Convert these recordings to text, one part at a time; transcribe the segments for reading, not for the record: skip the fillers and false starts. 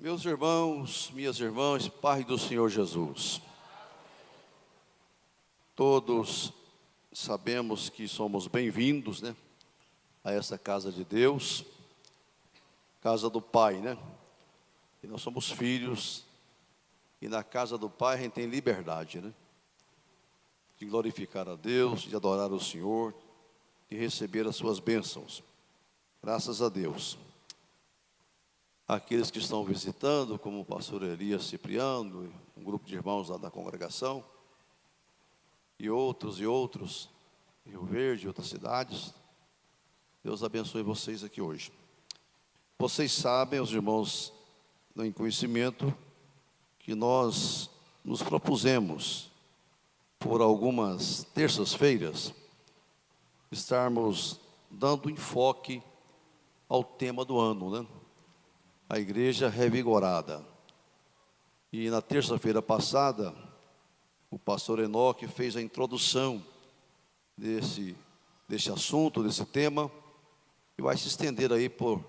Meus irmãos, minhas irmãs, Pai do Senhor Jesus, todos sabemos que somos bem-vindos, a essa casa de Deus, casa do Pai, E nós somos filhos, e na casa do Pai a gente tem liberdade, De glorificar a Deus, de adorar o Senhor, de receber as suas bênçãos. Graças a Deus. Aqueles que estão visitando, como o pastor Elias Cipriano, um grupo de irmãos lá da congregação, e outros, Rio Verde e outras cidades, Deus abençoe vocês aqui hoje. Vocês sabem, os irmãos em conhecimento, que nós nos propusemos, por algumas terças-feiras, estarmos dando enfoque ao tema do ano, A igreja revigorada. E na terça-feira passada, o pastor Enoque fez a introdução desse assunto, desse tema, e vai se estender aí por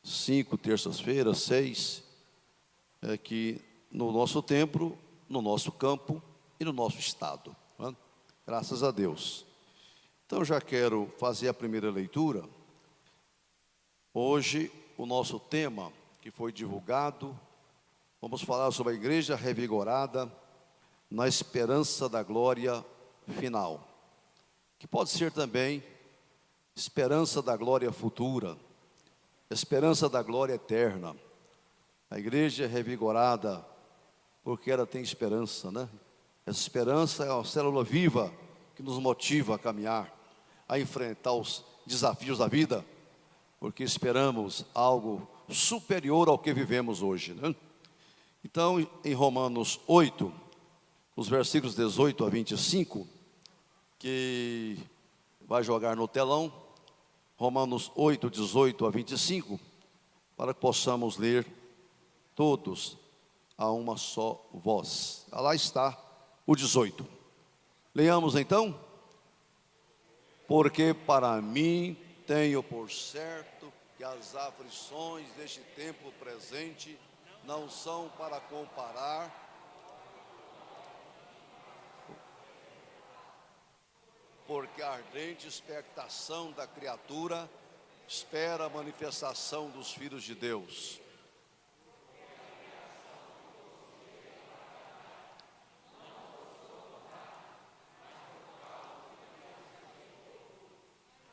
5 terças-feiras, 6, aqui no nosso templo, no nosso campo e no nosso estado. Graças a Deus. Então já quero fazer a primeira leitura. Hoje, o nosso tema que foi divulgado, vamos falar sobre a igreja revigorada na esperança da glória final, que pode ser também esperança da glória futura, esperança da glória eterna. A igreja é revigorada porque ela tem esperança, Essa esperança é uma célula viva que nos motiva a caminhar, a enfrentar os desafios da vida, porque esperamos algo superior ao que vivemos hoje, Então, em Romanos 8, os versículos 18 a 25, que vai jogar no telão, Romanos 8, 18 a 25, para que possamos ler todos a uma só voz. Lá está o 18. Leamos então. Porque para mim tenho por certo que as aflições deste tempo presente não são para comparar porque a ardente expectação da criatura espera a manifestação dos filhos de Deus.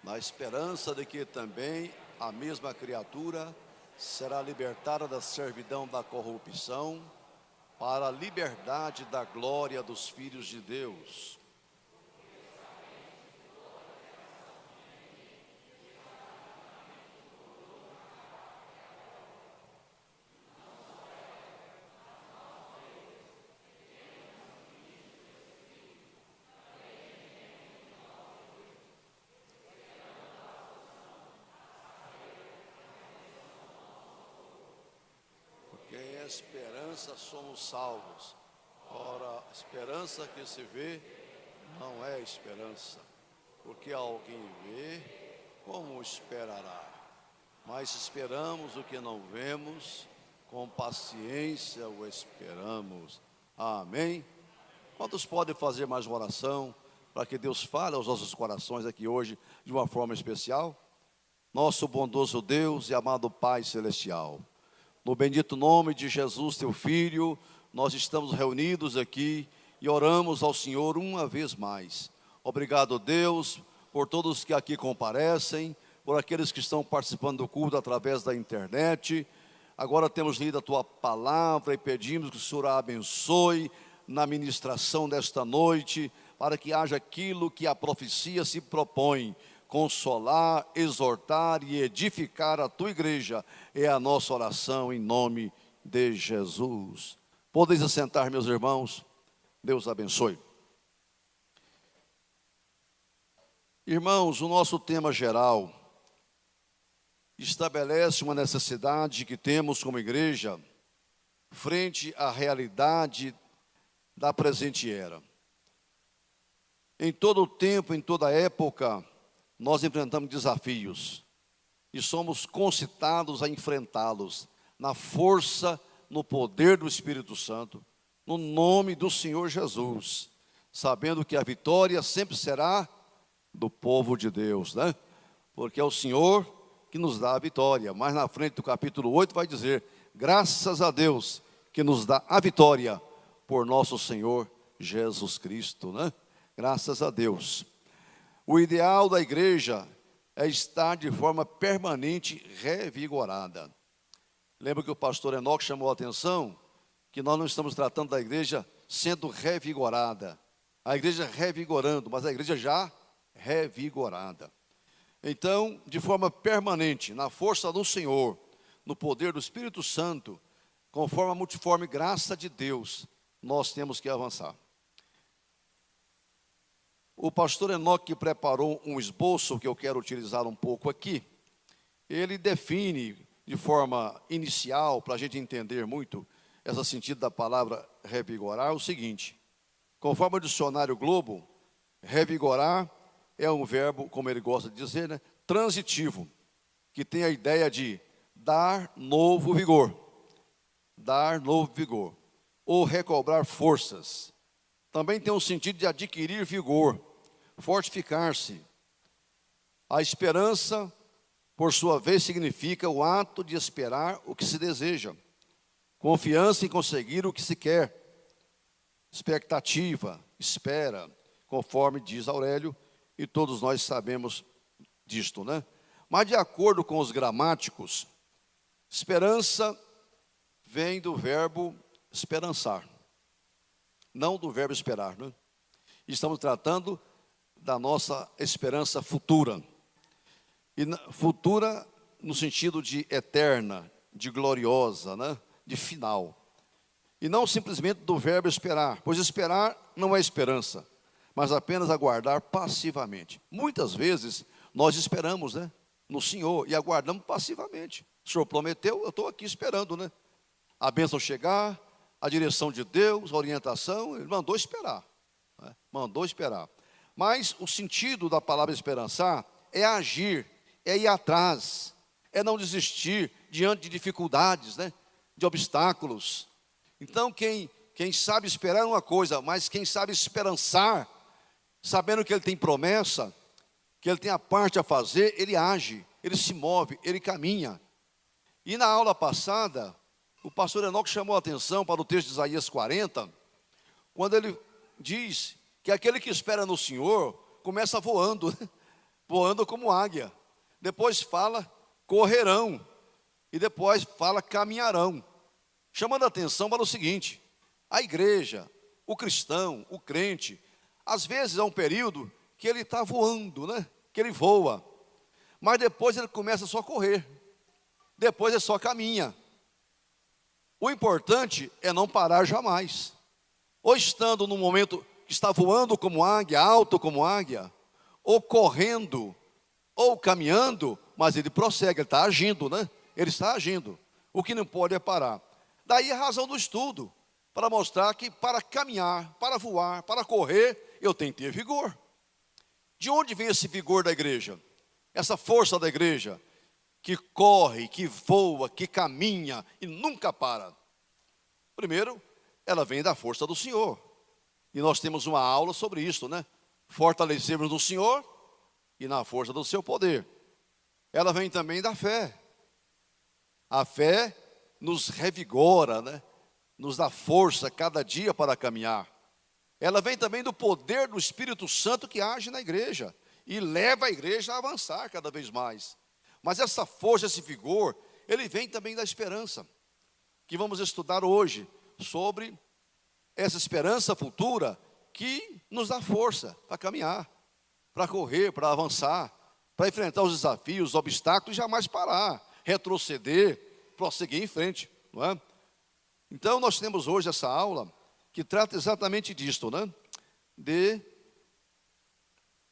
Na esperança de que também a mesma criatura será libertada da servidão da corrupção para a liberdade da glória dos filhos de Deus. Esperança somos salvos. Ora, a esperança que se vê não é esperança, porque alguém vê, como esperará? Mas esperamos o que não vemos, com paciência o esperamos. Amém? Quantos podem fazer mais uma oração para que Deus fale aos nossos corações aqui hoje de uma forma especial? Nosso bondoso Deus e amado Pai Celestial, no bendito nome de Jesus, teu Filho, nós estamos reunidos aqui e oramos ao Senhor uma vez mais. Obrigado, Deus, por todos que aqui comparecem, por aqueles que estão participando do culto através da internet. Agora temos lido a tua palavra e pedimos que o Senhor a abençoe na ministração desta noite, para que haja aquilo que a profecia se propõe: consolar, exortar e edificar a tua igreja. É a nossa oração em nome de Jesus. Podeis assentar, meus irmãos. Deus abençoe. Irmãos, o nosso tema geral estabelece uma necessidade que temos como igreja frente à realidade da presente era. Em todo o tempo, em toda época, nós enfrentamos desafios e somos concitados a enfrentá-los na força no poder do Espírito Santo, no nome do Senhor Jesus, sabendo que a vitória sempre será do povo de Deus, né? Porque é o Senhor que nos dá a vitória. Mas na frente do capítulo 8 vai dizer: graças a Deus que nos dá a vitória por nosso Senhor Jesus Cristo, né? Graças a Deus. O ideal da igreja é estar de forma permanente revigorada. Lembra que o pastor Enoque chamou a atenção que nós não estamos tratando da igreja sendo revigorada, a igreja revigorando, mas a igreja já revigorada. Então, de forma permanente, na força do Senhor, no poder do Espírito Santo, conforme a multiforme graça de Deus, nós temos que avançar. O pastor Enoque preparou um esboço que eu quero utilizar um pouco aqui. Ele define de forma inicial, para a gente entender muito esse sentido da palavra revigorar, o seguinte: conforme o dicionário Globo, revigorar é um verbo, como ele gosta de dizer, né, transitivo, que tem a ideia de dar novo vigor, ou recobrar forças. Também tem o sentido de adquirir vigor, fortificar-se. A esperança, por sua vez, significa o ato de esperar o que se deseja, confiança em conseguir o que se quer, expectativa, espera, conforme diz Aurélio, e todos nós sabemos disto, né? Mas de acordo com os gramáticos, esperança vem do verbo esperançar, não do verbo esperar, né? Estamos tratando da nossa esperança futura. E futura no sentido de eterna, de gloriosa, né? De final. E não simplesmente do verbo esperar, pois esperar não é esperança, mas apenas aguardar passivamente. Muitas vezes nós esperamos, né, no Senhor e aguardamos passivamente. O Senhor prometeu, eu estou aqui esperando, né? A bênção chegar, a direção de Deus, a orientação, Ele mandou esperar, né? Mandou esperar. Mas o sentido da palavra esperançar é agir, é ir atrás, é não desistir diante de dificuldades, né, de obstáculos. Então quem sabe esperar é uma coisa, mas quem sabe esperançar, sabendo que Ele tem promessa, que Ele tem a parte a fazer, ele age, ele se move, ele caminha. E na aula passada, o pastor Enoque chamou a atenção para o texto de Isaías 40, quando ele diz que aquele que espera no Senhor começa voando, né? Voando como águia. Depois fala correrão, e depois fala caminharão. Chamando a atenção para o seguinte: a igreja, o cristão, o crente, às vezes é um período que ele está voando, né? Que ele voa, mas depois ele começa só a correr, depois ele só caminha. O importante é não parar jamais, ou estando no momento que está voando como águia, alto como águia, ou correndo, ou caminhando, mas ele prossegue, ele está agindo, né? Ele está agindo, o que não pode é parar. Daí a razão do estudo, para mostrar que para caminhar, para voar, para correr, eu tenho que ter vigor. De onde vem esse vigor da igreja? Essa força da igreja, que corre, que voa, que caminha e nunca para. Primeiro, ela vem da força do Senhor. E nós temos uma aula sobre isso, né? Fortalecemos no Senhor e na força do seu poder. Ela vem também da fé. A fé nos revigora, né? Nos dá força cada dia para caminhar. Ela vem também do poder do Espírito Santo que age na igreja e leva a igreja a avançar cada vez mais. Mas essa força, esse vigor, ele vem também da esperança, que vamos estudar hoje, sobre essa esperança futura que nos dá força para caminhar, para correr, para avançar, para enfrentar os desafios, os obstáculos e jamais parar, retroceder, prosseguir em frente, não é? Então nós temos hoje essa aula que trata exatamente disto, né? De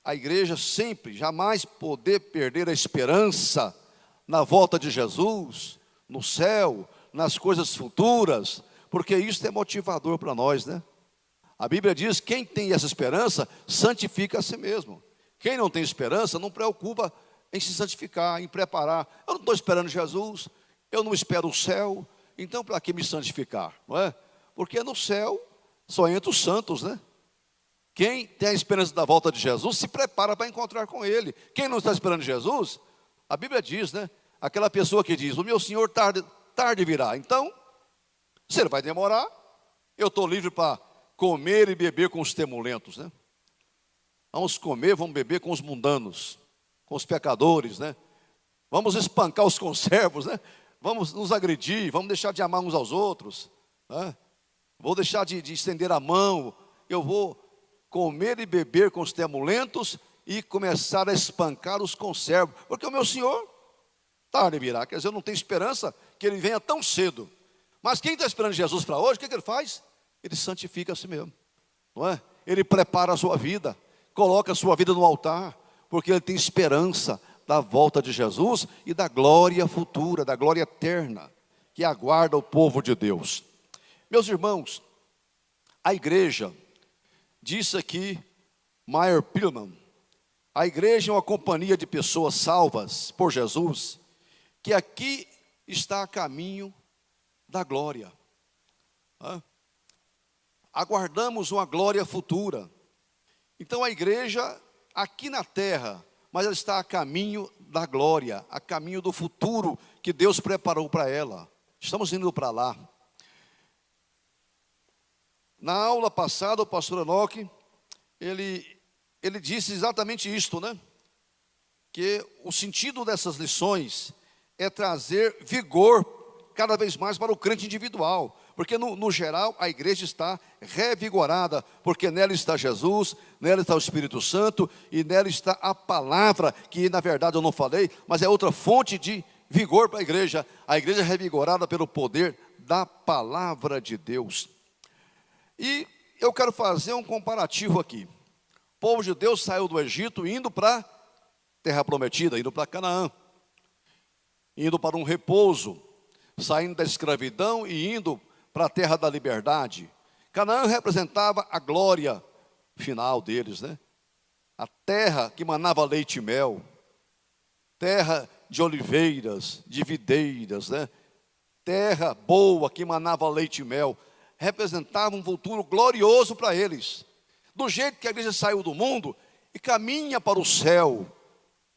a igreja sempre, jamais poder perder a esperança na volta de Jesus, no céu, nas coisas futuras, porque isso é motivador para nós, né? A Bíblia diz: quem tem essa esperança, santifica a si mesmo. Quem não tem esperança, não preocupa em se santificar, em preparar. Eu não estou esperando Jesus, eu não espero o céu, Então para que me santificar? Não é? Porque no céu só entra os santos, né? Quem tem a esperança da volta de Jesus se prepara para encontrar com Ele. Quem não está esperando Jesus, a Bíblia diz, né? Aquela pessoa que diz, o meu Senhor tarde virá. Então, se Ele vai demorar, eu estou livre para comer e beber com os temulentos, né? Vamos comer, vamos beber com os mundanos, com os pecadores, né? Vamos espancar os conservos, né? Vamos nos agredir, vamos deixar de amar uns aos outros, né? Vou deixar de estender a mão, eu vou comer e beber com os temulentos e começar a espancar os conservos, porque o meu Senhor tarde virá. Quer dizer, eu não tenho esperança que Ele venha tão cedo. Mas quem está esperando Jesus para hoje, o que Ele faz? Ele santifica a si mesmo, não é? Ele prepara a sua vida, coloca a sua vida no altar, porque ele tem esperança da volta de Jesus e da glória futura, da glória eterna, que aguarda o povo de Deus. Meus irmãos, a igreja, disse aqui Meyer Pillman, a igreja é uma companhia de pessoas salvas por Jesus, que aqui está a caminho da glória. Aguardamos uma glória futura. Então a igreja aqui na terra, mas ela está a caminho da glória, a caminho do futuro que Deus preparou para ela. Estamos indo para lá. Na aula passada, o pastor Enoque, ele disse exatamente isto, né? Que o sentido dessas lições é trazer vigor cada vez mais para o crente individual. Porque no geral a igreja está revigorada, porque nela está Jesus, nela está o Espírito Santo e nela está a palavra, que na verdade eu não falei, mas é outra fonte de vigor para a igreja é revigorada pelo poder da palavra de Deus. E eu quero fazer um comparativo aqui. O povo de Deus saiu do Egito indo para a terra prometida, indo para Canaã, indo para um repouso, saindo da escravidão e indo para a terra da liberdade. Canaã representava a glória final deles, né? A terra que manava leite e mel, terra de oliveiras, de videiras, né? Terra boa que manava leite e mel, representava um futuro glorioso para eles. Do jeito que a igreja saiu do mundo e caminha para o céu,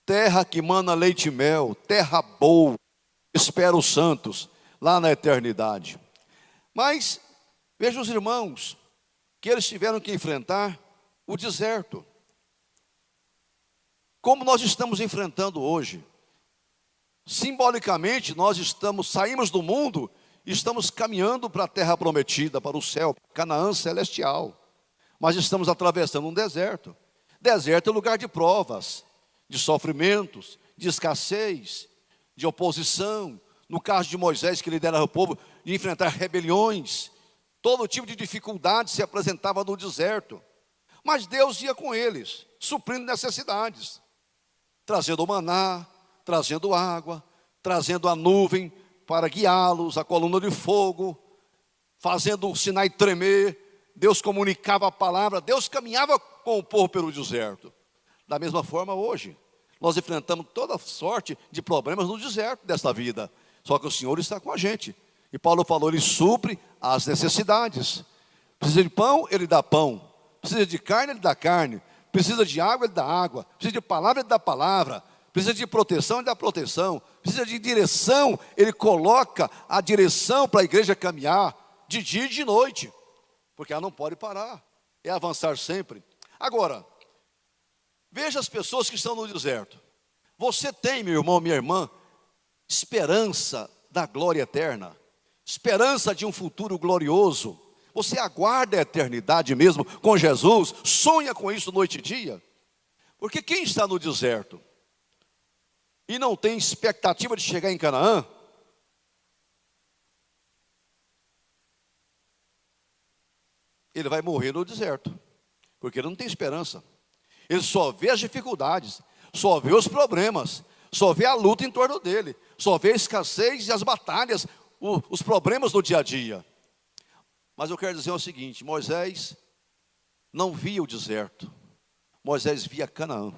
terra que mana leite e mel, terra boa, espera os santos lá na eternidade. Mas, veja os irmãos, que eles tiveram que enfrentar o deserto. Como nós estamos enfrentando hoje. Simbolicamente, saímos do mundo e estamos caminhando para a terra prometida, para o céu, Canaã celestial. Mas estamos atravessando um deserto. Deserto é lugar de provas, de sofrimentos, de escassez, de oposição. No caso de Moisés, que liderava o povo, de enfrentar rebeliões, todo tipo de dificuldade se apresentava no deserto. Mas Deus ia com eles, suprindo necessidades, trazendo o maná, trazendo água, trazendo a nuvem para guiá-los, a coluna de fogo, fazendo o Sinai tremer. Deus comunicava a palavra, Deus caminhava com o povo pelo deserto. Da mesma forma hoje, nós enfrentamos toda sorte de problemas no deserto desta vida. Só que o Senhor está com a gente. E Paulo falou, Ele supre as necessidades. Precisa de pão, Ele dá pão. Precisa de carne, Ele dá carne. Precisa de água, Ele dá água. Precisa de palavra, Ele dá palavra. Precisa de proteção, Ele dá proteção. Precisa de direção, Ele coloca a direção para a igreja caminhar de dia e de noite. Porque ela não pode parar, é avançar sempre. Agora, veja as pessoas que estão no deserto. Você tem, meu irmão, minha irmã, esperança da glória eterna, esperança de um futuro glorioso. Você aguarda a eternidade mesmo com Jesus, sonha com isso noite e dia. Porque quem está no deserto e não tem expectativa de chegar em Canaã, ele vai morrer no deserto, porque ele não tem esperança. Ele só vê as dificuldades, só vê os problemas, só vê a luta em torno dele, só vê a escassez e as batalhas, os problemas do dia a dia. Mas eu quero dizer o seguinte, Moisés não via o deserto, Moisés via Canaã.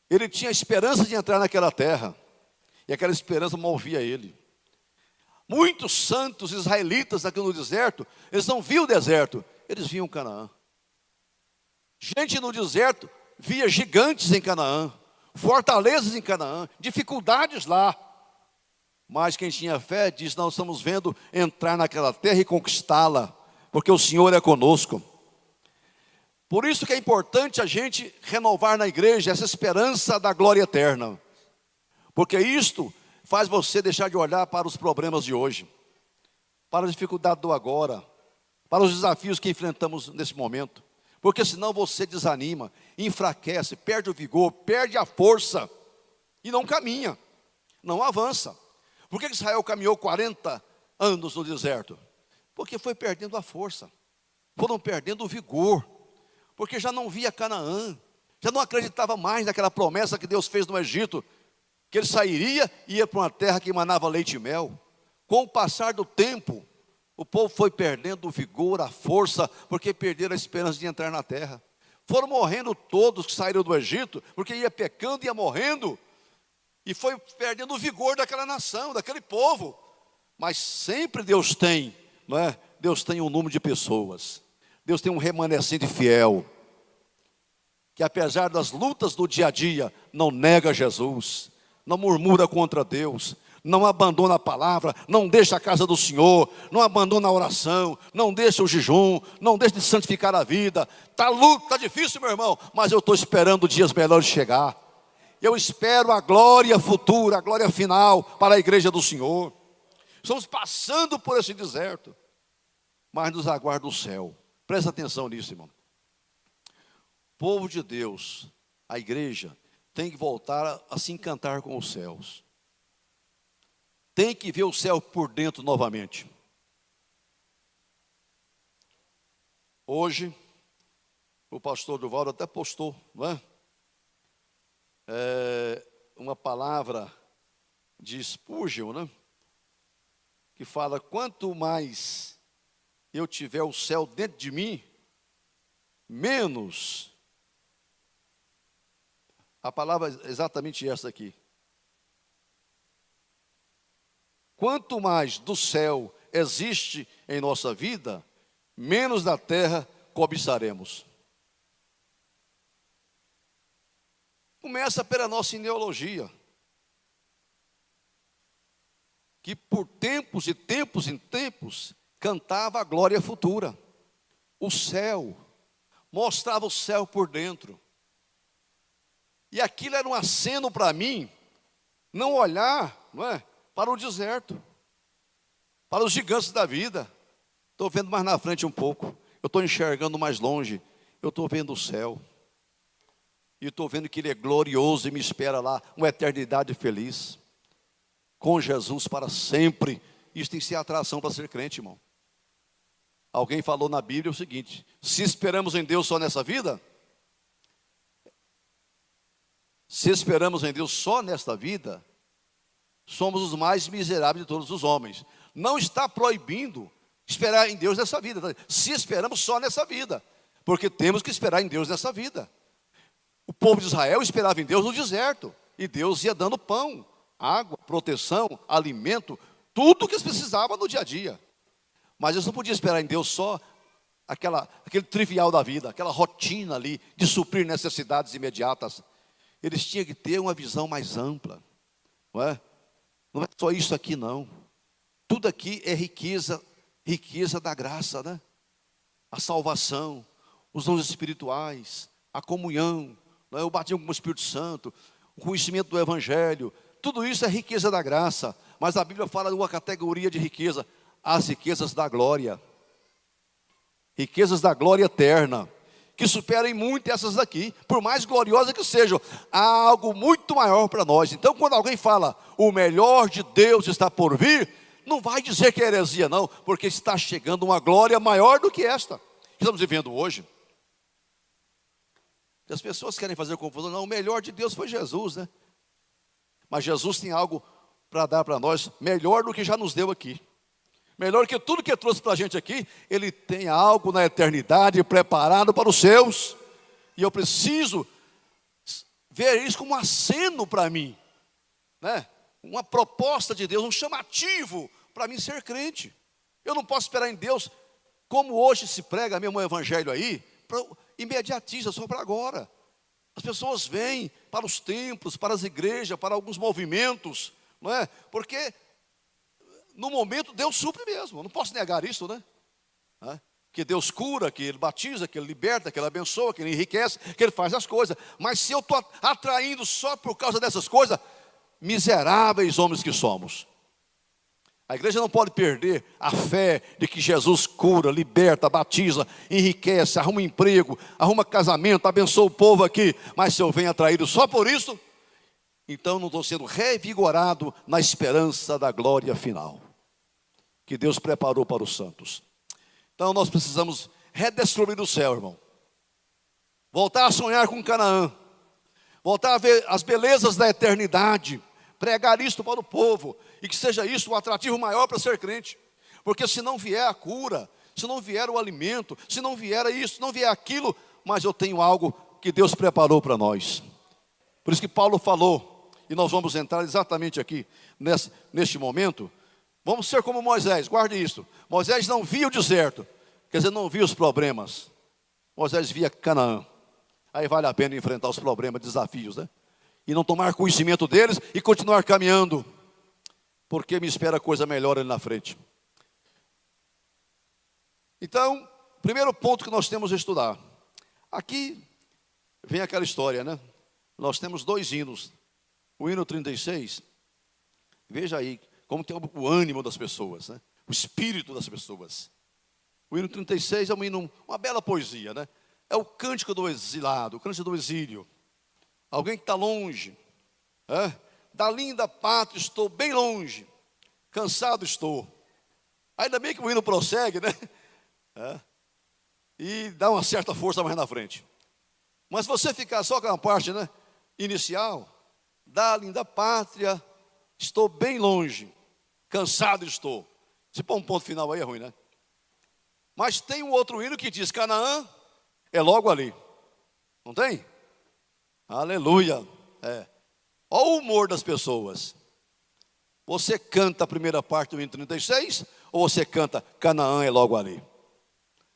Ele tinha esperança de entrar naquela terra. E aquela esperança movia ele. Muitos santos israelitas aqui no deserto, eles não viam o deserto, eles viam Canaã. Gente no deserto via gigantes em Canaã, fortalezas em Canaã, dificuldades lá. Mas quem tinha fé diz: nós estamos vendo entrar naquela terra e conquistá-la, porque o Senhor é conosco. Por isso que é importante a gente renovar na igreja essa esperança da glória eterna, porque isto faz você deixar de olhar para os problemas de hoje, para a dificuldade do agora, para os desafios que enfrentamos nesse momento, porque senão você desanima, enfraquece, perde o vigor, perde a força e não caminha, não avança. Por que Israel caminhou 40 anos no deserto? Porque foi perdendo a força, foram perdendo o vigor, porque já não via Canaã, já não acreditava mais naquela promessa que Deus fez no Egito, que ele sairia e ia para uma terra que emanava leite e mel. Com o passar do tempo, o povo foi perdendo o vigor, a força, porque perderam a esperança de entrar na terra. Foram morrendo todos que saíram do Egito, porque ia pecando e ia morrendo, e foi perdendo o vigor daquela nação, daquele povo. Mas sempre Deus tem, não é? Deus tem um número de pessoas, Deus tem um remanescente fiel, que apesar das lutas do dia a dia, não nega Jesus, não murmura contra Deus, não abandona a palavra, não deixa a casa do Senhor, não abandona a oração, não deixa o jejum, não deixa de santificar a vida. Está luta, está difícil, meu irmão, mas eu estou esperando dias melhores chegar. Eu espero a glória futura, a glória final para a igreja do Senhor. Estamos passando por esse deserto, mas nos aguarda o céu. Presta atenção nisso, irmão. O povo de Deus, a igreja, tem que voltar a se encantar com os céus. Tem que ver o céu por dentro novamente. Hoje, o pastor Duvaldo até postou, não é? Uma palavra de Spurgeon, né? Que fala: quanto mais eu tiver o céu dentro de mim, menos. A palavra é exatamente essa aqui. Quanto mais do céu existe em nossa vida, menos da terra cobiçaremos. Começa pela nossa ideologia, que por tempos e tempos em tempos cantava a glória futura. O céu, mostrava o céu por dentro. E aquilo era um aceno para mim, não olhar, não é, para o deserto, para os gigantes da vida. Estou vendo mais na frente um pouco, eu estou enxergando mais longe, eu estou vendo o céu. E estou vendo que Ele é glorioso e me espera lá, uma eternidade feliz, com Jesus para sempre. Isso tem que ser atração para ser crente, irmão. Alguém falou na Bíblia o seguinte: se esperamos em Deus só nessa vida, se esperamos em Deus só nesta vida, somos os mais miseráveis de todos os homens. Não está proibindo esperar em Deus nessa vida, se esperamos só nessa vida, porque temos que esperar em Deus nessa vida. O povo de Israel esperava em Deus no deserto, e Deus ia dando pão, água, proteção, alimento, tudo o que eles precisavam no dia a dia. Mas eles não podiam esperar em Deus só aquele trivial da vida, aquela rotina ali de suprir necessidades imediatas. Eles tinham que ter uma visão mais ampla, não é? Não é só isso aqui não. Tudo aqui é riqueza da graça, né? A salvação, os dons espirituais, a comunhão, não é? O batismo com o Espírito Santo, o conhecimento do Evangelho. Tudo isso é riqueza da graça. Mas a Bíblia fala de uma categoria de riqueza: as riquezas da glória. Riquezas da glória eterna, que superem muito essas daqui, por mais gloriosas que sejam. Há algo muito maior para nós. Então, quando alguém fala, o melhor de Deus está por vir, não vai dizer que é heresia não, porque está chegando uma glória maior do que esta, que estamos vivendo hoje. As pessoas querem fazer confusão. Não, o melhor de Deus foi Jesus, né? Mas Jesus tem algo para dar para nós, melhor do que já nos deu aqui. Melhor que tudo que trouxe para a gente aqui. Ele tem algo na eternidade preparado para os seus. E eu preciso ver isso como um aceno para mim, né? uma proposta de Deus, um chamativo para mim ser crente. Eu não posso esperar em Deus, como hoje se prega mesmo o evangelho aí, imediatista, só para agora. As pessoas vêm para os templos, para as igrejas, para alguns movimentos, não é? Porque no momento Deus supre mesmo, eu não posso negar isso, né? Que Deus cura, que Ele batiza, que Ele liberta, que Ele abençoa, que Ele enriquece, que Ele faz as coisas. Mas se eu estou atraindo só por causa dessas coisas, miseráveis homens que somos. A igreja não pode perder a fé de que Jesus cura, liberta, batiza, enriquece, arruma emprego, arruma casamento, abençoa o povo aqui. Mas se eu venho atraído só por isso, então não estou sendo revigorado na esperança da glória final que Deus preparou para os santos. Então nós precisamos redestruir o céu, irmão. Voltar a sonhar com Canaã. Voltar a ver as belezas da eternidade. Pregar isto para o povo. E que seja isso um atrativo maior para ser crente. Porque se não vier a cura, se não vier o alimento, se não vier isso, se não vier aquilo, mas eu tenho algo que Deus preparou para nós. Por isso que Paulo falou, e nós vamos entrar exatamente aqui, neste momento. Vamos ser como Moisés, guarde isso. Moisés não via o deserto, quer dizer, não via os problemas. Moisés via Canaã. Aí vale a pena enfrentar os problemas, desafios, né? E não tomar conhecimento deles e continuar caminhando, porque me espera coisa melhor ali na frente. Então, primeiro ponto que nós temos a estudar. Aqui vem aquela história, né? Nós temos 2 hinos. O hino 36, veja aí como tem o ânimo das pessoas, né? O espírito das pessoas. O hino 36 é um hino, uma bela poesia, né? É o cântico do exilado, o cântico do exílio. Alguém que está longe, da linda pátria estou bem longe, cansado estou. Ainda bem que o hino prossegue, né? E dá uma certa força mais na frente. Mas se você ficar só com a parte, né, inicial, da linda pátria estou bem longe, cansado estou. Se pôr um ponto final aí é ruim, né? Mas tem um outro hino que diz: Canaã é logo ali. Não tem? Aleluia. Olha o humor das pessoas. Você canta a primeira parte do hino 36, ou você canta Canaã é logo ali?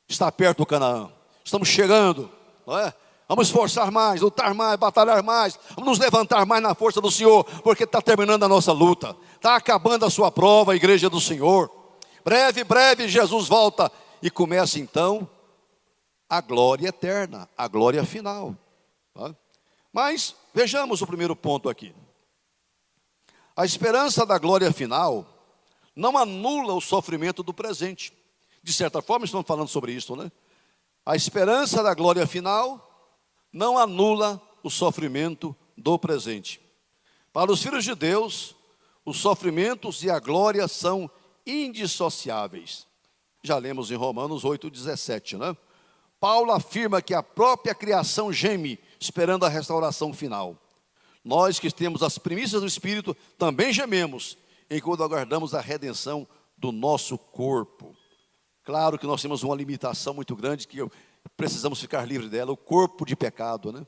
Está perto do Canaã. Estamos chegando, não é? Vamos esforçar mais, lutar mais, batalhar mais. Vamos nos levantar mais na força do Senhor, porque está terminando a nossa luta. Está acabando a sua prova, a igreja do Senhor. Breve, breve, Jesus volta. E começa então a glória eterna, a glória final. Mas vejamos o primeiro ponto aqui. A esperança da glória final não anula o sofrimento do presente. De certa forma, estamos falando sobre isso, né? A esperança da glória final não anula o sofrimento do presente. Para os filhos de Deus, os sofrimentos e a glória são indissociáveis. Já lemos em Romanos 8,17, né? Paulo afirma que a própria criação geme, esperando a restauração final. Nós que temos as primícias do Espírito, também gememos, enquanto aguardamos a redenção do nosso corpo. Claro que nós temos uma limitação muito grande, que precisamos ficar livres dela, o corpo de pecado, né?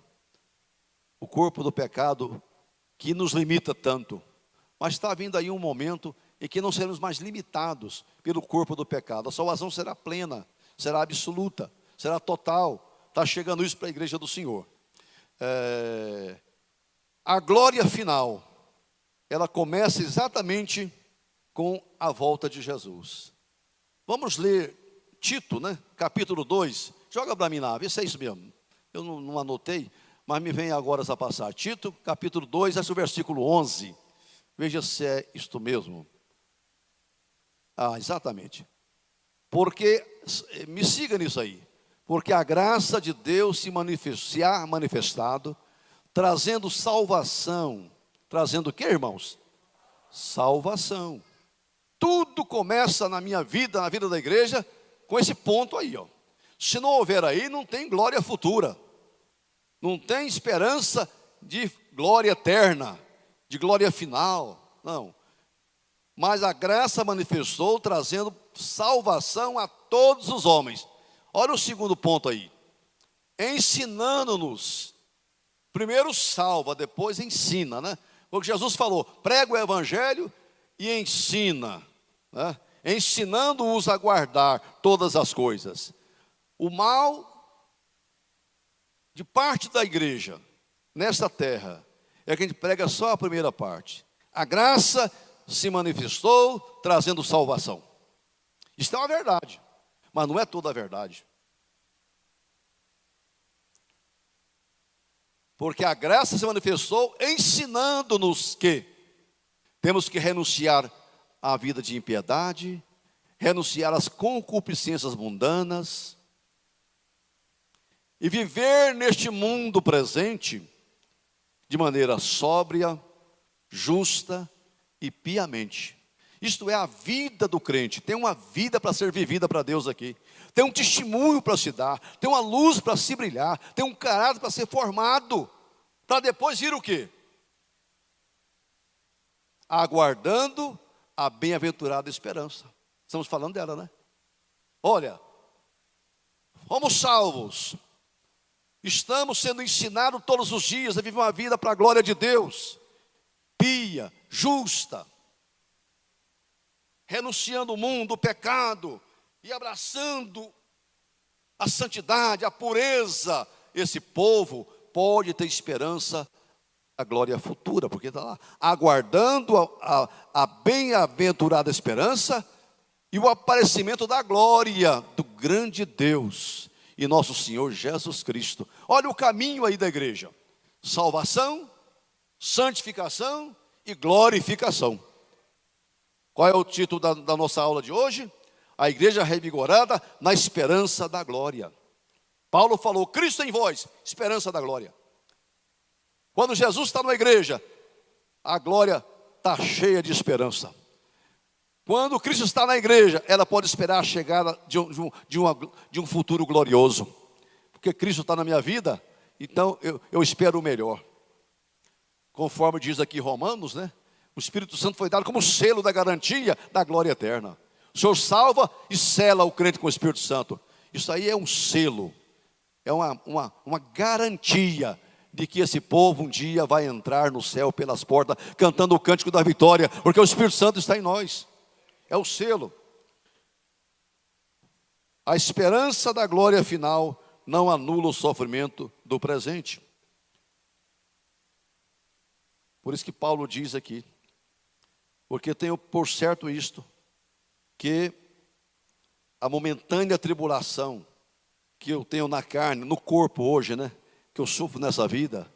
O corpo do pecado que nos limita tanto. Mas está vindo aí um momento em que não seremos mais limitados pelo corpo do pecado. A salvação será plena, será absoluta, será total. Está chegando isso para a igreja do Senhor. A glória final, ela começa exatamente com a volta de Jesus. Vamos ler Tito, né? Capítulo 2. Joga para mim lá, vê se é isso mesmo. Eu não anotei, mas me vem agora essa passagem. Tito, capítulo 2, esse é o versículo 11. Veja se é isto mesmo. Exatamente. Porque, me siga nisso aí. Porque a graça de Deus se ha manifestado, trazendo salvação. Trazendo o que, irmãos? Salvação. Tudo começa na minha vida, na vida da igreja, com esse ponto aí, ó. Se não houver aí, não tem glória futura. Não tem esperança de glória eterna, de glória final. Não. Mas a graça manifestou, trazendo salvação a todos os homens. Olha o segundo ponto aí. Ensinando-nos. Primeiro salva, depois ensina, né? Porque Jesus falou, prega o evangelho e ensina, né? Ensinando-os a guardar todas as coisas. O mal de parte da igreja, nesta terra, é que a gente prega só a primeira parte. A graça se manifestou trazendo salvação. Isso é uma verdade, mas não é toda a verdade. Porque a graça se manifestou ensinando-nos que temos que renunciar à vida de impiedade, renunciar às concupiscências mundanas e viver neste mundo presente de maneira sóbria, justa e piamente. Isto é a vida do crente. Tem uma vida para ser vivida para Deus aqui. Tem um testemunho para se dar. Tem uma luz para se brilhar. Tem um caráter para ser formado. Para depois vir o quê? Aguardando a bem-aventurada esperança. Estamos falando dela, né? Olha, fomos salvos. Estamos sendo ensinados todos os dias a viver uma vida para a glória de Deus. Pia, justa. Renunciando o mundo, o pecado. E abraçando a santidade, a pureza. Esse povo pode ter esperança a glória futura, porque está lá, aguardando a bem-aventurada esperança e o aparecimento da glória do grande Deus e nosso Senhor Jesus Cristo. Olha o caminho aí da igreja: salvação, santificação e glorificação. Qual é o título da nossa aula de hoje? A igreja revigorada na esperança da glória. Paulo falou, Cristo em vós, esperança da glória. Quando Jesus está na igreja, a glória está cheia de esperança. Quando Cristo está na igreja, ela pode esperar a chegada de um futuro glorioso. Porque Cristo está na minha vida, então eu espero o melhor. Conforme diz aqui Romanos, né? O Espírito Santo foi dado como selo da garantia da glória eterna. O Senhor salva e sela o crente com o Espírito Santo. Isso aí é um selo, é uma garantia de que esse povo um dia vai entrar no céu pelas portas, cantando o cântico da vitória, porque o Espírito Santo está em nós. É o selo. A esperança da glória final não anula o sofrimento do presente. Por isso que Paulo diz aqui, porque tenho por certo isto, que a momentânea tribulação que eu tenho na carne, no corpo hoje, né, que eu sofro nessa vida,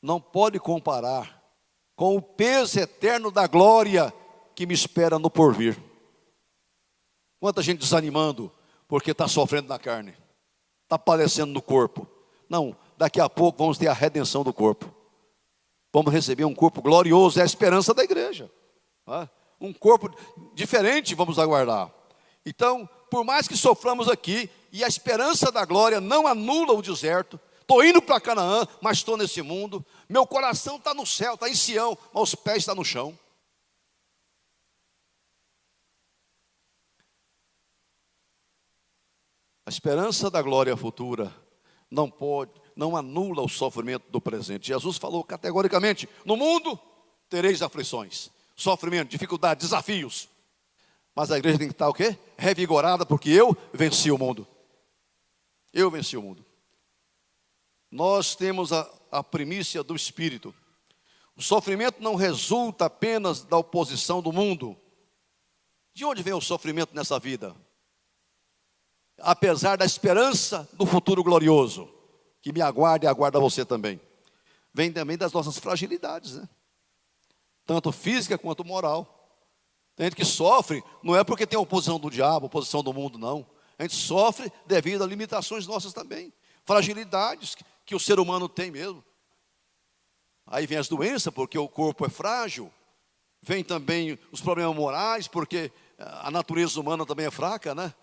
não pode comparar com o peso eterno da glória que me espera no porvir. Quanta gente desanimando porque está sofrendo na carne, está padecendo no corpo. Não, daqui a pouco vamos ter a redenção do corpo. Vamos receber um corpo glorioso, é a esperança da igreja. Um corpo diferente vamos aguardar. Então, por mais que soframos aqui, e a esperança da glória não anula o deserto, estou indo para Canaã, mas estou nesse mundo, meu coração está no céu, está em Sião, mas os pés estão no chão. A esperança da glória futura não anula o sofrimento do presente. Jesus falou categoricamente, no mundo tereis aflições, sofrimento, dificuldade, desafios. Mas a igreja tem que estar o quê? Revigorada, porque eu venci o mundo. Eu venci o mundo. Nós temos a primícia do Espírito. O sofrimento não resulta apenas da oposição do mundo. De onde vem o sofrimento nessa vida? Apesar da esperança do futuro glorioso, que me aguarda e aguarda você também, vem também das nossas fragilidades, né? Tanto física quanto moral. Tem gente que sofre, não é porque tem oposição do diabo, oposição do mundo, não. A gente sofre devido a limitações nossas também, fragilidades que o ser humano tem mesmo. Aí vem as doenças, porque o corpo é frágil. Vem também os problemas morais, porque a natureza humana também é fraca, né?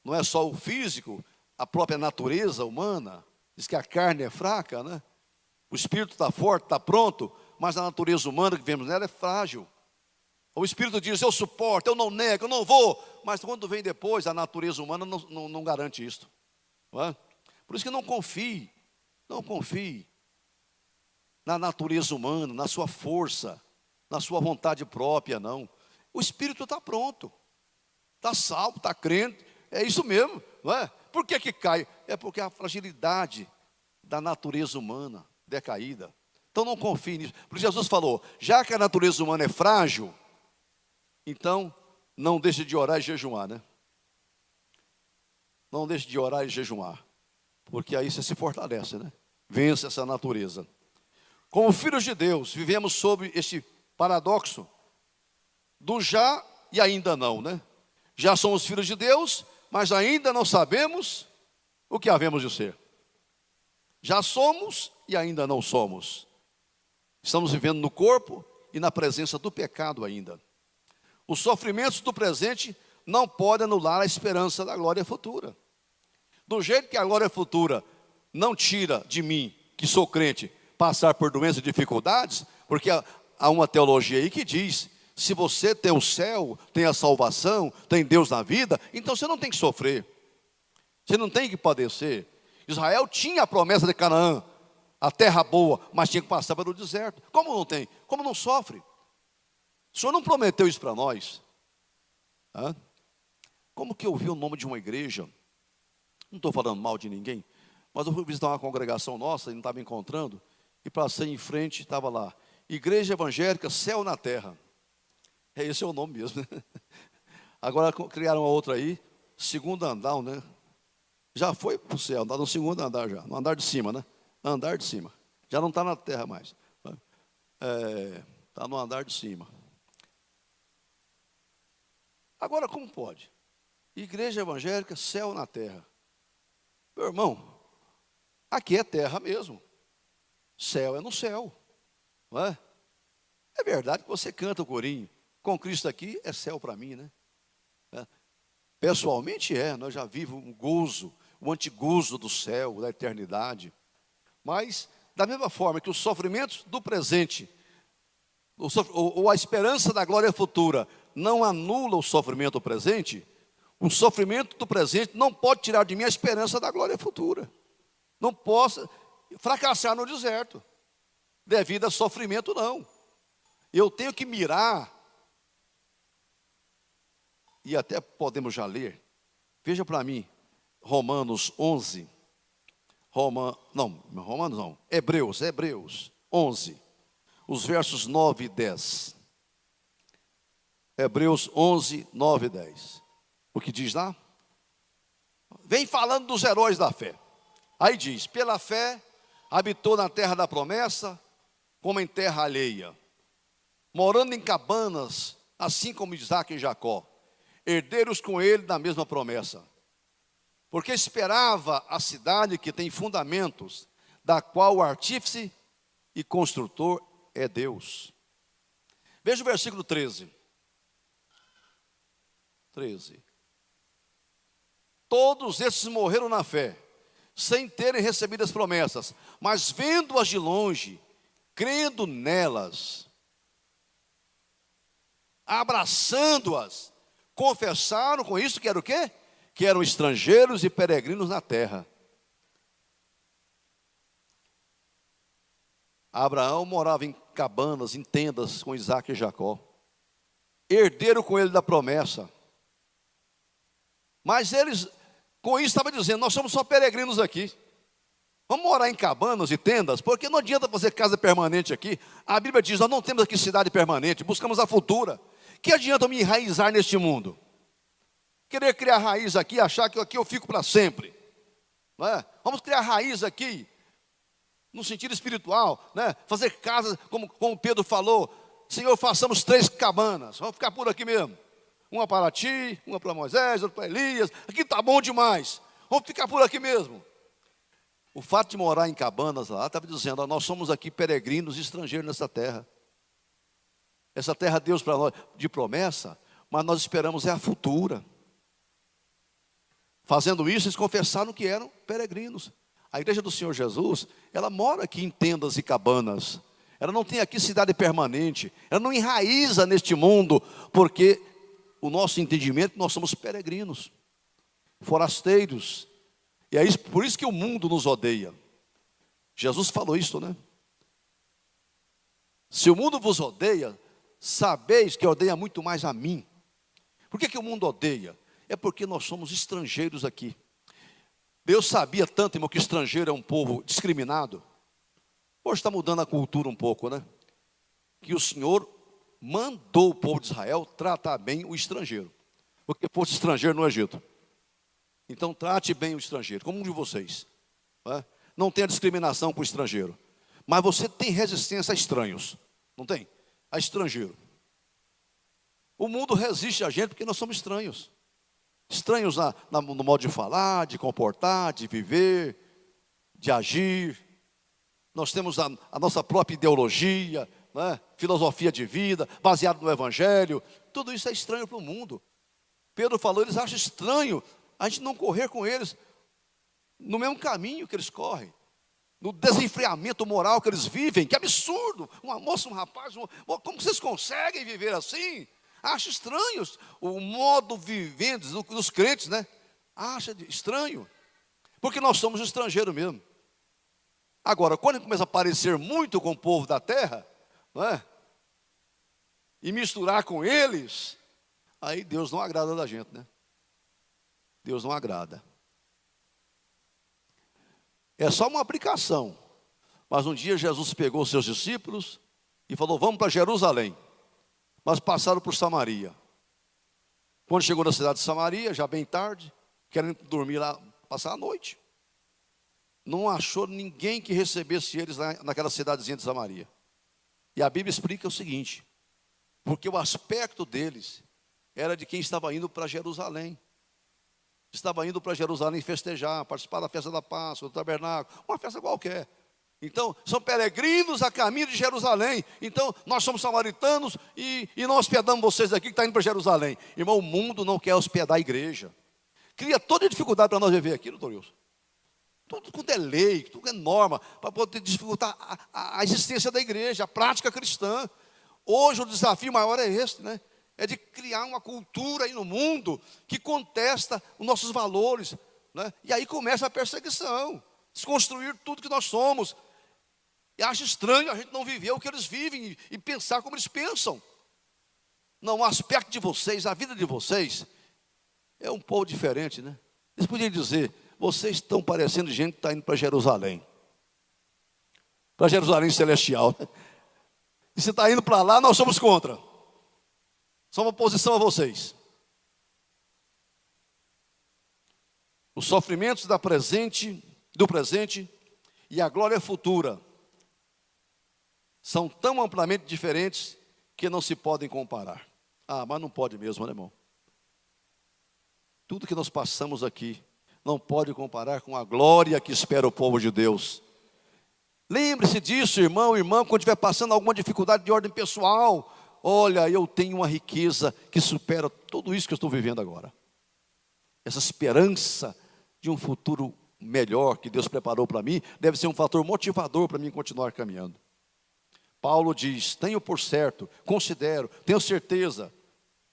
Não é só o físico, a própria natureza humana. Diz que a carne é fraca, né? O espírito está forte, está pronto, mas a natureza humana que vemos nela é frágil. O espírito diz, eu suporto, eu não nego, eu não vou. Mas quando vem depois, a natureza humana não garante isso. Não é? Por isso que não confie, não confie. na natureza humana, na sua força, na sua vontade própria, não. O espírito está pronto, está salvo, está crente, é isso mesmo, não é? Por que que cai? É porque a fragilidade da natureza humana decaída. Então não confie nisso. Porque Jesus falou, já que a natureza humana é frágil, então não deixe de orar e jejuar, né? Não deixe de orar e jejuar, porque aí você se fortalece, né? Vence essa natureza. Como filhos de Deus, vivemos sob este paradoxo do já e ainda não, né? Já somos filhos de Deus, mas ainda não sabemos o que havemos de ser. Já somos e ainda não somos. Estamos vivendo no corpo e na presença do pecado ainda. Os sofrimentos do presente não podem anular a esperança da glória futura. Do jeito que a glória futura não tira de mim, que sou crente, passar por doenças e dificuldades, porque há uma teologia aí que diz, se você tem o céu, tem a salvação, tem Deus na vida, então você não tem que sofrer, você não tem que padecer. Israel tinha a promessa de Canaã, a terra boa, mas tinha que passar pelo deserto. Como não tem? Como não sofre? O Senhor não prometeu isso para nós? Hã? Como que eu vi o nome de uma igreja? Não estou falando mal de ninguém, mas eu fui visitar uma congregação nossa e não estava encontrando, e passei em frente, estava lá, Igreja Evangélica Céu na Terra. Esse é o nome mesmo. Agora criaram uma outra aí, segundo andar, né? Já foi para o céu, está no segundo andar já, no andar de cima, né? Andar de cima. Já não está na terra mais. Está no andar de cima. Agora, como pode? Igreja Evangélica Céu na Terra. Meu irmão, aqui é terra mesmo. Céu é no céu. Não é? É verdade que você canta o corinho. Com Cristo aqui é céu para mim, né? Pessoalmente nós já vivemos um gozo, o antigozo do céu, da eternidade. Mas, da mesma forma que os sofrimentos do presente, ou a esperança da glória futura, não anula o sofrimento presente, o sofrimento do presente não pode tirar de mim a esperança da glória futura. Não posso fracassar no deserto, devido a sofrimento, não. Eu tenho que mirar, e até podemos já ler, veja para mim, Romanos 11, Hebreus 11, os versos 9 e 10. Hebreus 11, 9 e 10. O que diz lá? Vem falando dos heróis da fé. Aí diz, pela fé, habitou na terra da promessa, como em terra alheia, morando em cabanas, assim como Isaac e Jacó, herdeiros com ele da mesma promessa. Porque esperava a cidade que tem fundamentos, da qual o artífice e construtor é Deus. Veja o versículo 13. Todos esses morreram na fé, sem terem recebido as promessas, mas vendo-as de longe, crendo nelas, abraçando-as, confessaram com isso que era o quê? Que eram estrangeiros e peregrinos na terra. Abraão morava em cabanas, em tendas com Isaac e Jacó. Herderam com ele da promessa. Mas eles, com isso, estavam dizendo, nós somos só peregrinos aqui. Vamos morar em cabanas e tendas, porque não adianta fazer casa permanente aqui. A Bíblia diz, nós não temos aqui cidade permanente, buscamos a futura. Que adianta eu me enraizar neste mundo? Querer criar raiz aqui, achar que aqui eu fico para sempre. Não é? Vamos criar raiz aqui, no sentido espiritual, né? Fazer casas, como Pedro falou, Senhor, façamos 3 cabanas, vamos ficar por aqui mesmo. Uma para ti, uma para Moisés, outra para Elias, aqui está bom demais, vamos ficar por aqui mesmo. O fato de morar em cabanas lá, estava dizendo, nós somos aqui peregrinos e estrangeiros nessa terra. Essa terra Deus para nós de promessa, mas nós esperamos a futura. Fazendo isso, eles confessaram que eram peregrinos. A igreja do Senhor Jesus, ela mora aqui em tendas e cabanas. Ela não tem aqui cidade permanente. Ela não enraiza neste mundo, porque o nosso entendimento, nós somos peregrinos, forasteiros. E é isso, por isso que o mundo nos odeia. Jesus falou isso, né? Se o mundo vos odeia, sabeis que odeia muito mais a mim. Por que o mundo odeia? É porque nós somos estrangeiros aqui. Deus sabia tanto, irmão, que estrangeiro é um povo discriminado. Hoje está mudando a cultura um pouco, né? Que o Senhor mandou o povo de Israel tratar bem o estrangeiro. Porque fosse estrangeiro no Egito. Então trate bem o estrangeiro, como um de vocês. Né? Não tenha discriminação com o estrangeiro. Mas você tem resistência a estranhos. Não tem? A estrangeiro. O mundo resiste a gente porque nós somos estranhos. Estranhos no modo de falar, de comportar, de viver, de agir. Nós temos a nossa própria ideologia, né? Filosofia de vida, baseado no Evangelho. Tudo isso é estranho para o mundo. Pedro falou, eles acham estranho a gente não correr com eles no mesmo caminho que eles correm. No desenfreamento moral que eles vivem. Que absurdo! Uma moça, um rapaz, como vocês conseguem viver assim? Acho estranhos o modo vivendo dos crentes, né? Acha estranho. Porque nós somos estrangeiros mesmo. Agora, quando começa a aparecer muito com o povo da terra, não é? E misturar com eles, aí Deus não agrada da gente, né? Deus não agrada. É só uma aplicação. Mas um dia Jesus pegou os seus discípulos e falou, vamos para Jerusalém. Mas passaram por Samaria. Quando chegou na cidade de Samaria, já bem tarde, querendo dormir lá, passar a noite. Não achou ninguém que recebesse eles naquela cidadezinha de Samaria. E a Bíblia explica o seguinte, porque o aspecto deles era de quem estava indo para Jerusalém. Estava indo para Jerusalém festejar, participar da festa da Páscoa, do tabernáculo, uma festa qualquer. Então, são peregrinos a caminho de Jerusalém. Então, nós somos samaritanos e não hospedamos vocês aqui que estão indo para Jerusalém. Irmão, o mundo não quer hospedar a igreja. Cria toda a dificuldade para nós viver aqui, doutor Wilson. Tudo é lei, tudo é norma, para poder dificultar a existência da igreja, a prática cristã. Hoje o desafio maior é esse, né? É de criar uma cultura aí no mundo que contesta os nossos valores, né? E aí começa a perseguição, desconstruir tudo que nós somos. E acho estranho a gente não viver o que eles vivem e pensar como eles pensam. Não, o aspecto de vocês, a vida de vocês, é um pouco diferente, né? Eles podiam dizer, vocês estão parecendo gente que está indo para Jerusalém. Para Jerusalém celestial. E se está indo para lá, nós somos contra. Somos oposição a vocês. Os sofrimentos do presente e a glória futura são tão amplamente diferentes que não se podem comparar. Ah, mas não pode mesmo, né, irmão? Tudo que nós passamos aqui não pode comparar com a glória que espera o povo de Deus. Lembre-se disso, irmão, irmã, quando estiver passando alguma dificuldade de ordem pessoal. Olha, eu tenho uma riqueza que supera tudo isso que eu estou vivendo agora. Essa esperança de um futuro melhor que Deus preparou para mim, deve ser um fator motivador para mim continuar caminhando. Paulo diz, tenho por certo, considero, tenho certeza.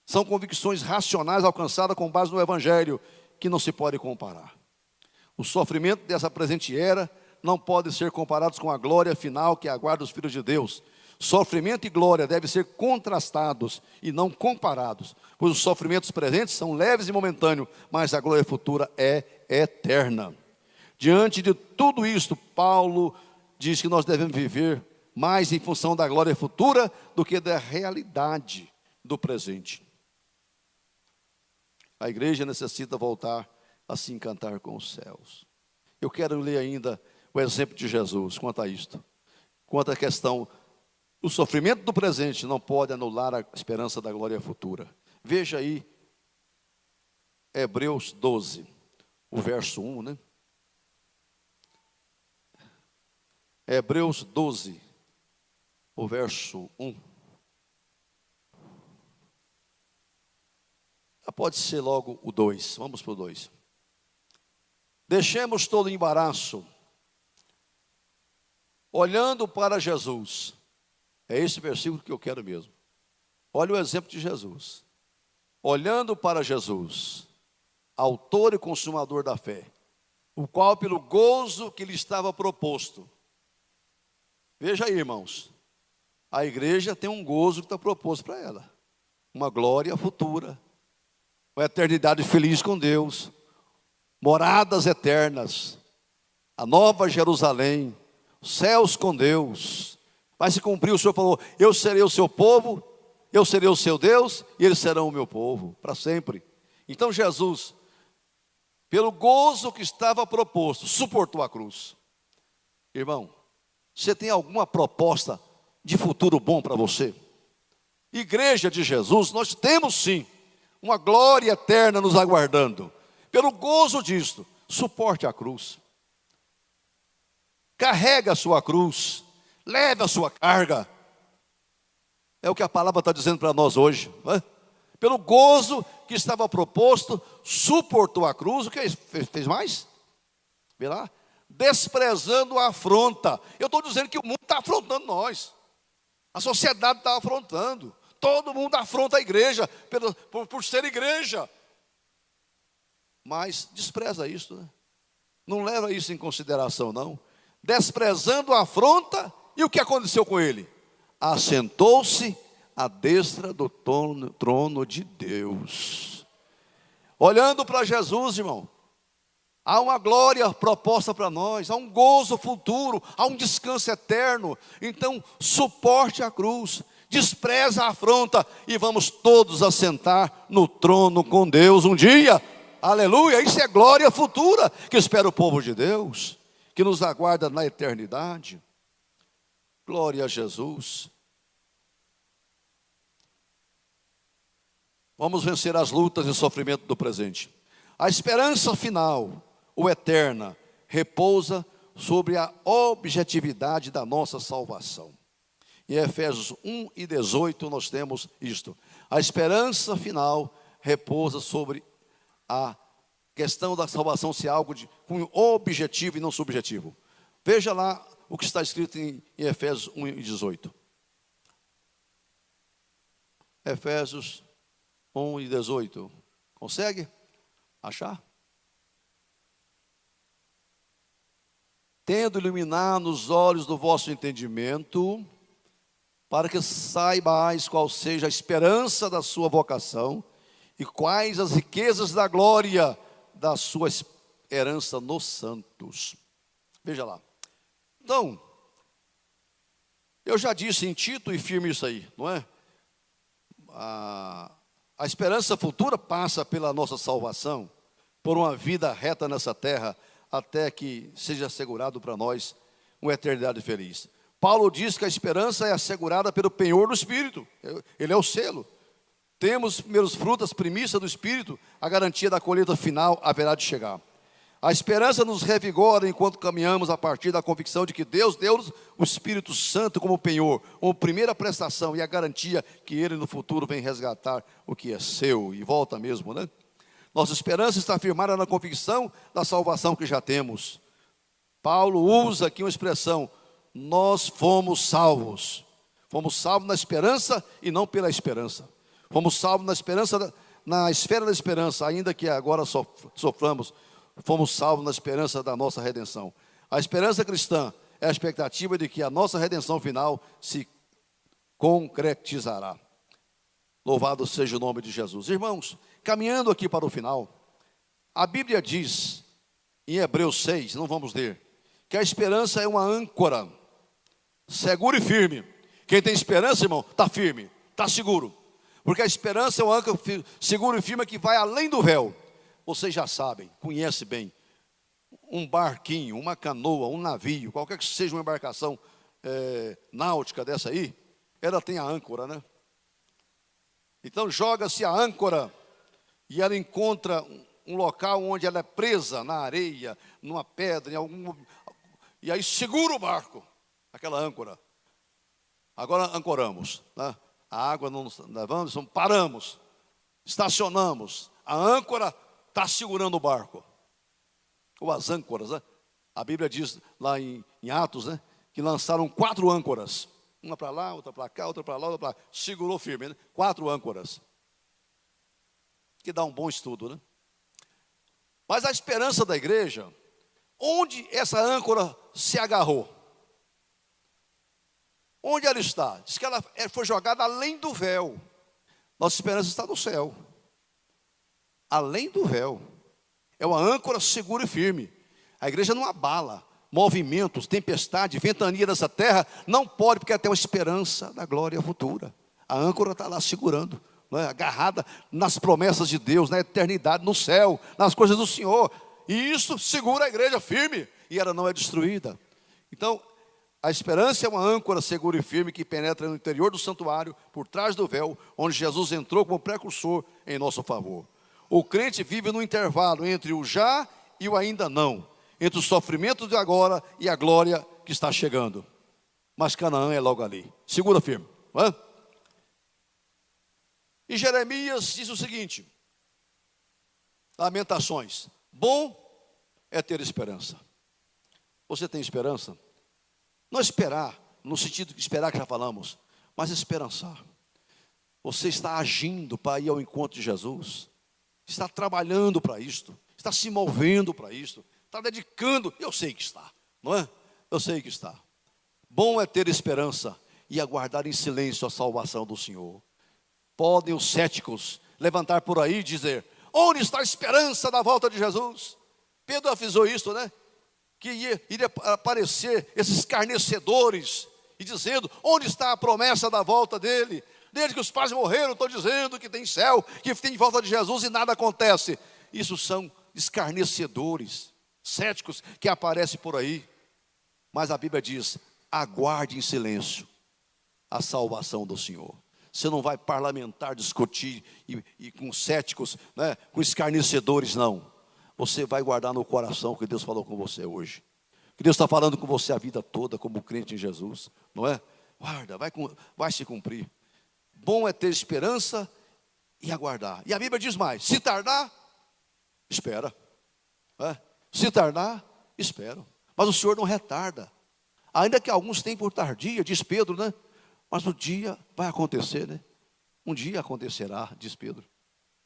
São convicções racionais alcançadas com base no Evangelho, que não se pode comparar. O sofrimento dessa presente era não pode ser comparados com a glória final que aguarda os filhos de Deus. Sofrimento e glória devem ser contrastados e não comparados, pois os sofrimentos presentes são leves e momentâneos, mas a glória futura é eterna. Diante de tudo isto, Paulo diz que nós devemos viver mais em função da glória futura do que da realidade do presente. A igreja necessita voltar a se encantar com os céus. Eu quero ler ainda o exemplo de Jesus quanto a isto. Quanto à questão, o sofrimento do presente não pode anular a esperança da glória futura. Veja aí, Hebreus 12, o verso 1, né? Hebreus 12, o verso 1. Pode ser logo o 2, vamos para o 2. Deixemos todo o embaraço, olhando para Jesus. É esse versículo que eu quero mesmo. Olha o exemplo de Jesus. Olhando para Jesus, autor e consumador da fé, o qual pelo gozo que lhe estava proposto. Veja aí, irmãos. A igreja tem um gozo que está proposto para ela. Uma glória futura. Uma eternidade feliz com Deus. Moradas eternas. A nova Jerusalém. Céus com Deus. Vai se cumprir, o Senhor falou, eu serei o seu povo, eu serei o seu Deus, e eles serão o meu povo, para sempre. Então Jesus, pelo gozo que estava proposto, suportou a cruz. Irmão, você tem alguma proposta de futuro bom para você? Igreja de Jesus, nós temos sim, uma glória eterna nos aguardando. Pelo gozo disto, suporte a cruz. Carrega a sua cruz. Leve a sua carga. É o que a palavra está dizendo para nós hoje. Né? Pelo gozo que estava proposto, suportou a cruz. O que fez mais? Vê lá. Desprezando a afronta. Eu estou dizendo que o mundo está afrontando nós. A sociedade está afrontando. Todo mundo afronta a igreja por ser igreja. Mas despreza isso, né? Não leva isso em consideração, não. Desprezando a afronta. E o que aconteceu com ele? Assentou-se à destra do trono de Deus. Olhando para Jesus, irmão, há uma glória proposta para nós, há um gozo futuro, há um descanso eterno. Então, suporte a cruz, despreza a afronta e vamos todos assentar no trono com Deus um dia. Aleluia, isso é glória futura que espera o povo de Deus, que nos aguarda na eternidade. Glória a Jesus. Vamos vencer as lutas e sofrimento do presente. A esperança final, ou eterna, repousa sobre a objetividade da nossa salvação. Em Efésios 1:18 nós temos isto. A esperança final repousa sobre a questão da salvação ser algo com objetivo e não subjetivo. Veja lá o que está escrito em Efésios 1:18. Efésios 1:18. Consegue achar? Tendo iluminado os olhos do vosso entendimento, para que saibais qual seja a esperança da sua vocação e quais as riquezas da glória da sua herança nos santos. Veja lá. Então, eu já disse em Tito e firme isso aí, não é? A esperança futura passa pela nossa salvação, por uma vida reta nessa terra, até que seja assegurado para nós uma eternidade feliz. Paulo diz que a esperança é assegurada pelo penhor do Espírito, ele é o selo. Temos os primeiros frutos, primícia do Espírito, a garantia da colheita final haverá de chegar. A esperança nos revigora enquanto caminhamos a partir da convicção de que Deus deu-nos o Espírito Santo como penhor, como primeira prestação e a garantia que Ele no futuro vem resgatar o que é seu e volta mesmo, né? Nossa esperança está firmada na convicção da salvação que já temos. Paulo usa aqui uma expressão, nós fomos salvos. Fomos salvos na esperança e não pela esperança. Fomos salvos na esperança, na esfera da esperança, ainda que agora soframos. Fomos salvos na esperança da nossa redenção. A esperança cristã é a expectativa de que a nossa redenção final se concretizará. Louvado seja o nome de Jesus. Irmãos, caminhando aqui para o final, a Bíblia diz, em Hebreus 6, não vamos ler, que a esperança é uma âncora, segura e firme. Quem tem esperança, irmão, está firme, está seguro. Porque a esperança é uma âncora segura e firme que vai além do véu. Vocês já sabem, conhecem bem, um barquinho, uma canoa, um navio, qualquer que seja uma embarcação náutica dessa aí, ela tem a âncora, né? Então joga-se a âncora e ela encontra um local onde ela é presa na areia, numa pedra, e aí segura o barco, aquela âncora. Agora ancoramos, né? A água não nos levamos, paramos, estacionamos, a âncora está segurando o barco, ou as âncoras, né? A Bíblia diz lá em Atos, né, que lançaram 4 âncoras, uma para lá, outra para cá, outra para lá, outra para lá, segurou firme, né? 4 âncoras, que dá um bom estudo, né? Mas a esperança da igreja, onde essa âncora se agarrou? Onde ela está? Diz que ela foi jogada além do véu. Nossa esperança está no céu. Além do véu. É uma âncora segura e firme. A igreja não abala. Movimentos, tempestade, ventania nessa terra, não pode, porque ela tem uma esperança da glória futura. A âncora está lá segurando, não é? Agarrada nas promessas de Deus, na eternidade, no céu, nas coisas do Senhor. E isso segura a igreja firme, e ela não é destruída. Então, a esperança é uma âncora segura e firme que penetra no interior do santuário, por trás do véu, onde Jesus entrou como precursor em nosso favor. O crente vive no intervalo entre o já e o ainda não, entre o sofrimento de agora e a glória que está chegando. Mas Canaã é logo ali. Segura firme. Não é? E Jeremias diz o seguinte: Lamentações. Bom é ter esperança. Você tem esperança? Não esperar, no sentido de esperar que já falamos, mas esperançar. Você está agindo para ir ao encontro de Jesus, está trabalhando para isto, está se movendo para isto, está dedicando, eu sei que está, não é? Eu sei que está. Bom é ter esperança e aguardar em silêncio a salvação do Senhor. Podem os céticos levantar por aí e dizer: onde está a esperança da volta de Jesus? Pedro avisou isso, né? Que iria aparecer esses escarnecedores e dizendo: onde está a promessa da volta dele? Desde que os pais morreram, estou dizendo que tem céu, que tem volta de Jesus e nada acontece. Isso são escarnecedores, céticos que aparecem por aí. Mas a Bíblia diz: aguarde em silêncio a salvação do Senhor. Você não vai parlamentar, discutir e com céticos, né, com escarnecedores, não. Você vai guardar no coração o que Deus falou com você hoje. Que Deus está falando com você a vida toda como crente em Jesus, não é? Guarda, vai se cumprir. Bom é ter esperança e aguardar. E a Bíblia diz mais: se tardar, espera. Se tardar, espera. Mas o Senhor não retarda. Ainda que alguns tenham por tardia, diz Pedro, né? Mas o dia vai acontecer, né? Um dia acontecerá, diz Pedro.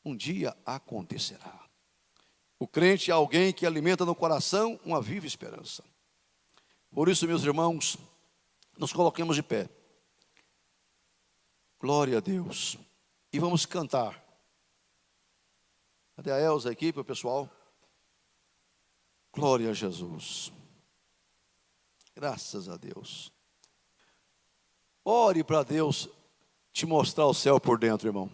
Um dia acontecerá. O crente é alguém que alimenta no coração uma viva esperança. Por isso, meus irmãos, nos coloquemos de pé. Glória a Deus. E vamos cantar. Cadê a Elza aqui para o pessoal? Glória a Jesus. Graças a Deus. Ore para Deus te mostrar o céu por dentro, irmão.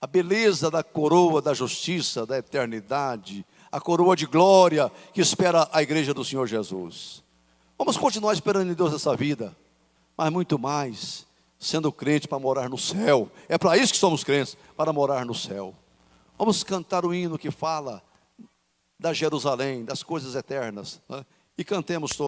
A beleza da coroa da justiça, da eternidade, a coroa de glória que espera a igreja do Senhor Jesus. Vamos continuar esperando em Deus essa vida, mas muito mais, sendo crente para morar no céu. É para isso que somos crentes, para morar no céu. Vamos cantar o hino que fala da Jerusalém, das coisas eternas, né? E cantemos todos.